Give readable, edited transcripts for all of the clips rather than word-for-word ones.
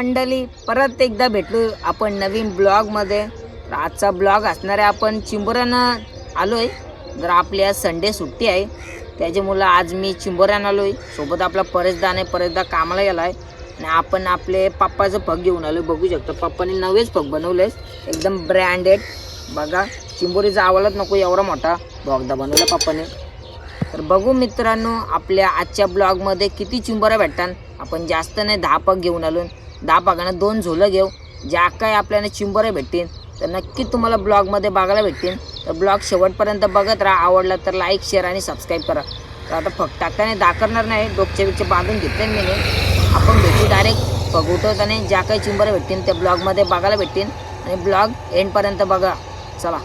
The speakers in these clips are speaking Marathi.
मंडळी परत एकदा भेटलो आपण नवीन ब्लॉगमध्ये। तर आजचा ब्लॉग असणार आहे आपण चिंबोऱ्यानं आलोय। जर आपल्या संडे सुट्टी आहे त्याच्यामुळे आज मी चिंबोऱ्यानं आलोय। सोबत आपला परेशदा आहे, परेशदा कामाला गेलाय आणि आपण आपले पप्पाचं पग घेऊन आलोय। बघू शकतो पप्पाने नवेच पग बनवले, एकदम ब्रँडेड। बघा चिंबोरीचा आवाजच नको एवढा मोठा बोगदा बनवला पप्पाने। तर बघू मित्रांनो आपल्या आजच्या ब्लॉगमध्ये किती चिंबोऱ्या भेटतात। आपण जास्त नाही 10 पग घेऊन आलो, 10 पगानं 2 झोलं घेऊ। ज्या काय आपल्याला चिंबोऱ्या भेटतील तर नक्की तुम्हाला ब्लॉगमध्ये बघायला भेटतील। तर ब्लॉग शेवटपर्यंत बघत राहा। आवडला तर लाईक शेअर आणि सबस्क्राईब करा। तर आता फक्त टाकताना दाखवणार नाही, डोकचे बिकचे बांधून घेतले मी। आपण भेटू डायरेक्ट पग उठवताना ज्या काही चिंबोऱ्या भेटतील त्या ब्लॉगमध्ये बघायला भेटतील आणि ब्लॉग एंडपर्यंत बघा। चला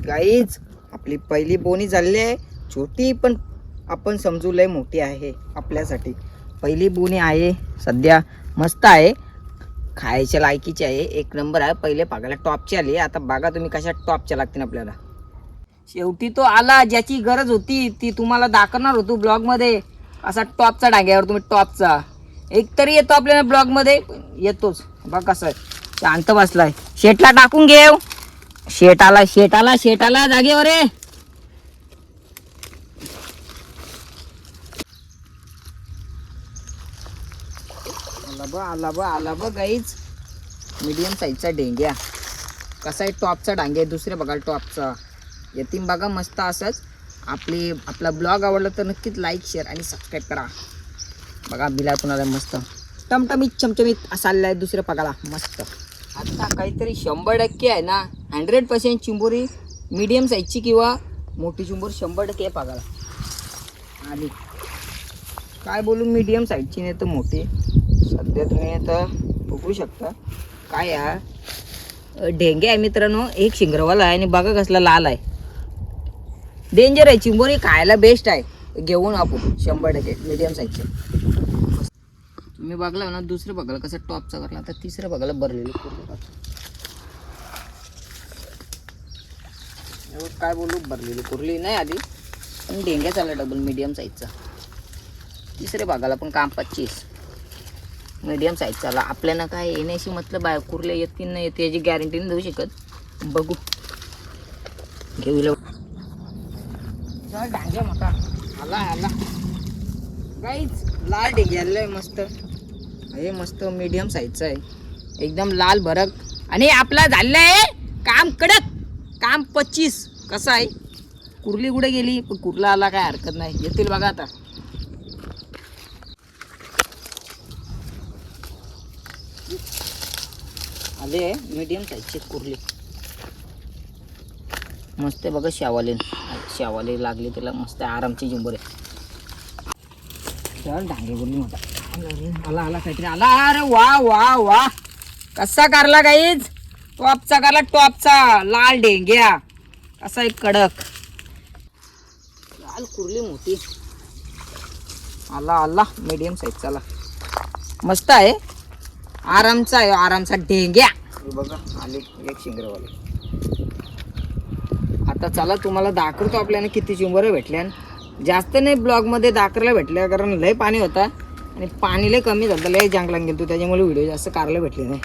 गाईज आपली पहिली बोनी झाली आहे। छोटी पण आपण समजू लय मोठी आहे आपल्यासाठी। पहिली बोनी आहे सध्या, मस्त आहे, खायच्या लायकीची आहे, एक नंबर आहे। पहिले पागाला टॉपची आली, आता बघा तुम्ही कशा टॉपच्या लागतील आपल्याला। शेवटी तो आला ज्याची गरज होती ती तुम्हाला दाखवणार होतो ब्लॉगमध्ये। असा टॉपचा डाग्यावर तुम्ही टॉपचा एक तरी येतो आपल्याला ब्लॉगमध्ये, येतोच। बघ कसं आहे, शांत बसलाय। शेटला टाकून घेऊ, शेट आला जागेवर रे। आला बघ गाईज, मीडियम साईजचा ढेंग्या। कसा आहे टॉपचा डांगे, दुसरे बघा टॉपचा येतीन बघा। मस्त असंच आपला ब्लॉग आवडला तर नक्कीच लाईक शेअर आणि सबस्क्राईब करा। बघा बिलातून आला मस्त टमटमीत चमचमीत असायला दुसऱ्या पगाला मस्त। आता काहीतरी 100% आहे ना, 100% चिंबोरी मीडियम साईजची किंवा मोठी चिंबोरी 100% आहे पगाला। आणि काय बोलू, मीडियम साईजची नाही तर मोठी। सध्या तुम्ही आता बघू शकता काय आहे, ढेंगे आहे मित्रांनो, एक शिंगरवाला आहे आणि बघा कसला लाल आहे। डेंजर आहे चिंबोरी, खायला बेस्ट आहे, घेऊन आपण 100% मीडियम साईजचे। तुम्ही बघला ना, दुसरं बघायला कसं टॉपचा करला, आता तिसरं बघायला भरलेलं काय बोलू, भरलेली कुर्ली नाही आली पण डेंग्या चालला डबल मीडियम साईजचा। तिसरे बघायला पण काम 25 मीडियम साईज चाला। आपल्याला काय येण्याशी मतलब आहे, कुर्ले येतील नाही येते याची गॅरंटी नाही देऊ शकत। बघू घेऊ डांग्या मोठा आला गाईज, लाल ढेंग्या मस्त आहे, मस्त मीडियम साईजचा आहे, एकदम लाल भरक। आणि आपला झालेला आहे काम कडक, काम 25। कसं आहे, कुर्ली कुठे गेली पण कुर्ला आला, काय हरकत नाही, येतील बघा आता। आले मीडियम साईजची कुर्ली मस्त आहे बघा। शावाले लागले त्याला मस्त आरामची चिंबोरे। चल डांगे बोलली मोठा आला काहीतरी आला। अरे वा कसा करला गाईज, टॉपचा करला, टॉपचा लाल ढेंग्या। कसा एक कडक लाल कुर्ली मोठी आला मीडियम साईजचा आला, मस्त आहे, आरामचा आहे, आरामचा ढेंग्या। बघा आले एक शिंगरवाले। आता चला तुम्हाला दाखवतो आपल्याला किती चिंबोऱ्या भेटल्या। जास्त नाही ब्लॉगमध्ये दाखवायला भेटल्या, कारण लय पाणी होता आणि पाणी लय कमी झालं, लय जंगलात गेलो त्याच्यामुळे व्हिडिओ जास्त काढायला भेटले नाही।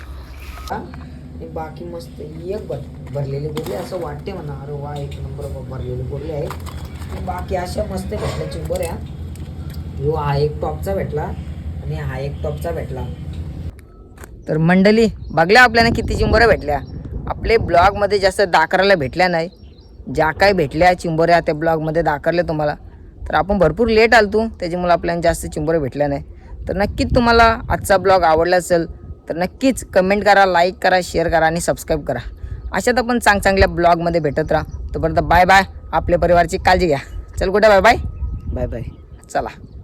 बाकी मस्त एक भरलेले बोरले असं वाटते म्हणा। अरे वा, एक नंबर भरलेले बोरले आहे। बाकी अशा मस्त भेटल्या चिंबोऱ्या। हा एक टॉपचा भेटला आणि हा एक टॉपचा भेटला। तर मंडळी बघल्या आपल्याला किती चिंबोऱ्या भेटल्या। आपले ब्लॉगमध्ये जास्त दाखवायला भेटल्या नाही, ज्या काय भेटल्या चिंबोऱ्या त्या ब्लॉगमध्ये दाखवल्या तुम्हाला। तर आपण भरपूर लेट आलतो त्याच्यामुळे आपल्याला जास्त चिंबोऱ्या भेटल्या नाही। तर नक्कीच तुम्हाला आजचा ब्लॉग आवडला असेल तर नक्कीच कमेंट करा, लाईक करा, शेअर करा आणि सबस्क्राईब करा. अशात आपण चांगल्या ब्लॉगमध्ये भेटत राहा. तोपर्यंत बाय बाय. आपल्या परिवाराची काळजी घ्या. चल कुठे बाय बाय. Bye bye. चला.